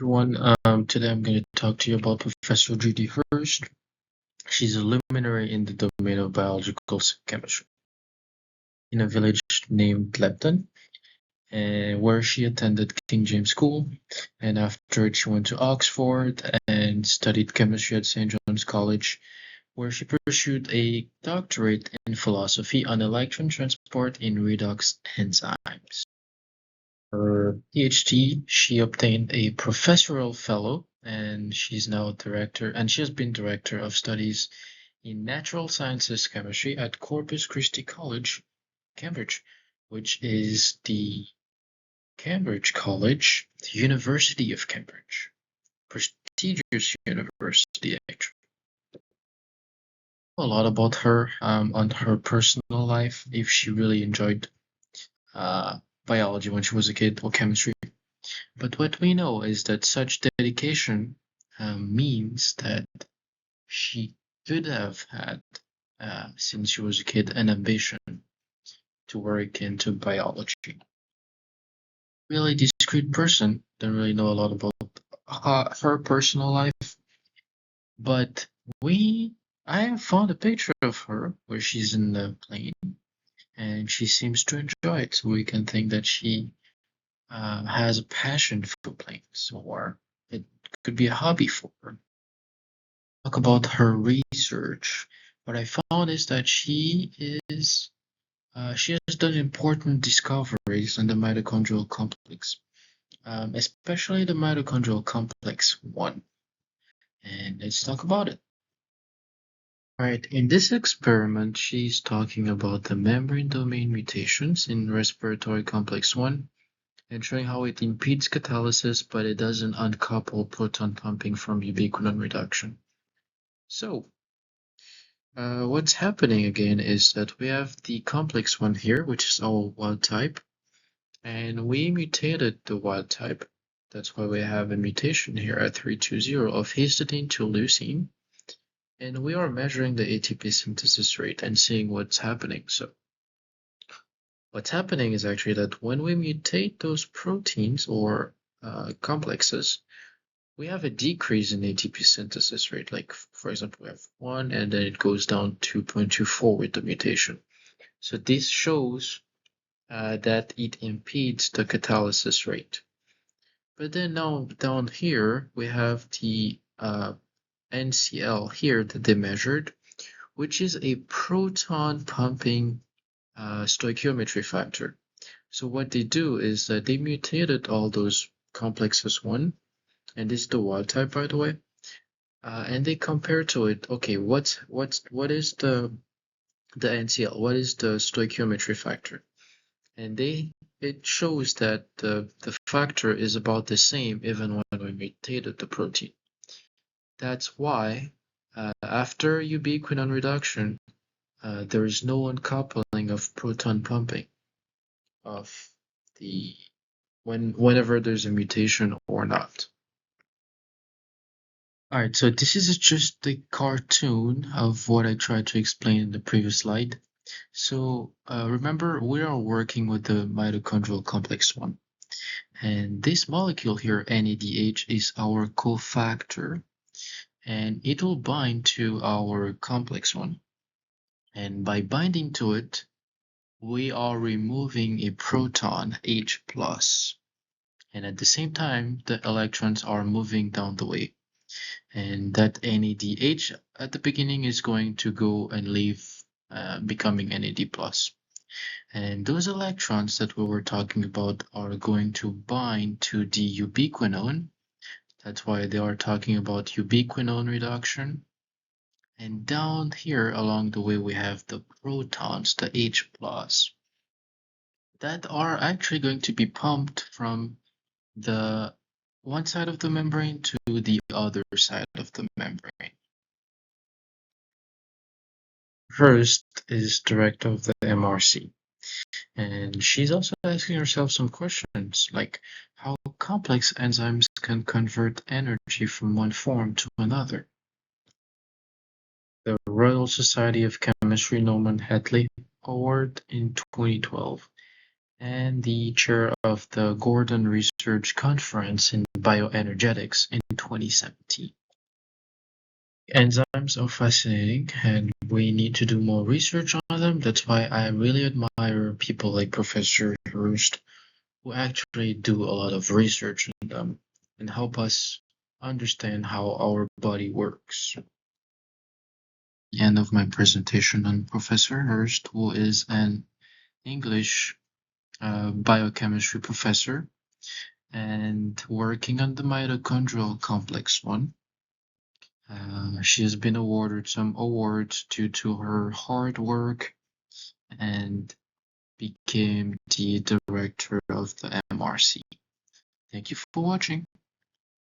Everyone, today I'm going to talk to you about Professor Judy Hirst. She's a luminary in the domain of biological chemistry in a village named Lepton, where she attended King James School, and after it she went to Oxford and studied chemistry at St. John's College, where she pursued a doctorate in philosophy on electron transport in redox enzymes. Her PhD, she obtained a professorial fellow, and she's now director, and she has been director of studies in natural sciences chemistry at Corpus Christi College, Cambridge, which is the Cambridge College, the University of Cambridge, prestigious university actually. A lot about her on her personal life, if she really enjoyed biology when she was a kid or chemistry. But what we know is that such dedication means that she could have had, since she was a kid, an ambition to work into biology. Really discreet person, don't really know a lot about her personal life, but I have found a picture of her where she's in the plane and she seems to enjoy it, so we can think that she has a passion for planes, or it could be a hobby for her. Talk about her research. What I found is that she has done important discoveries on the mitochondrial complex, especially the mitochondrial complex 1. And let's talk about it. Alright, in this experiment, she's talking about the membrane domain mutations in respiratory complex 1 and showing how it impedes catalysis, but it doesn't uncouple proton pumping from ubiquinone reduction. So, what's happening again is that we have the complex 1 here, which is our wild type, and we mutated the wild type. That's why we have a mutation here at 320 of histidine to leucine, and we are measuring the ATP synthesis rate and seeing what's happening. So, what's happening is actually that when we mutate those proteins or complexes, we have a decrease in ATP synthesis rate. Like, for example, we have 1 and then it goes down 2.24 with the mutation. So this shows that it impedes the catalysis rate. But then now down here, we have the NCL here that they measured, which is a proton pumping stoichiometry factor. So what they do is that they mutated all those complexes 1, and this is the wild type, by the way, and they compare to it. Okay, what is the NCL? What is the stoichiometry factor? And it shows that the factor is about the same even when we mutated the protein. That's why after ubiquinone reduction, there is no uncoupling of proton pumping of whenever there's a mutation or not. Alright, so this is just the cartoon of what I tried to explain in the previous slide. So remember, we are working with the mitochondrial complex 1. And this molecule here, NADH, is our cofactor. And it will bind to our complex 1. And by binding to it, we are removing a proton, H+. And at the same time, the electrons are moving down the way. And that NADH at the beginning is going to go and leave, becoming NAD+. And those electrons that we were talking about are going to bind to the ubiquinone. That's why they are talking about ubiquinone reduction. And down here along the way we have the protons, the H+, that are actually going to be pumped from the one side of the membrane to the other side of the membrane. Hirst is director of the MRC, and she's also asking herself some questions like how complex enzymes can convert energy from one form to another. The Royal Society of Chemistry Norman Hadley Award in 2012, and the chair of the Gordon Research Conference in bioenergetics in 2017. Enzymes are fascinating, and we need to do more research on them. That's why I really admire people like Professor Hirst, who actually do a lot of research on them and help us understand how our body works. The end of my presentation on Professor Hirst, who is an English biochemistry professor and working on the mitochondrial complex one. She has been awarded some awards due to her hard work and became the director of the MRC. Thank you for watching.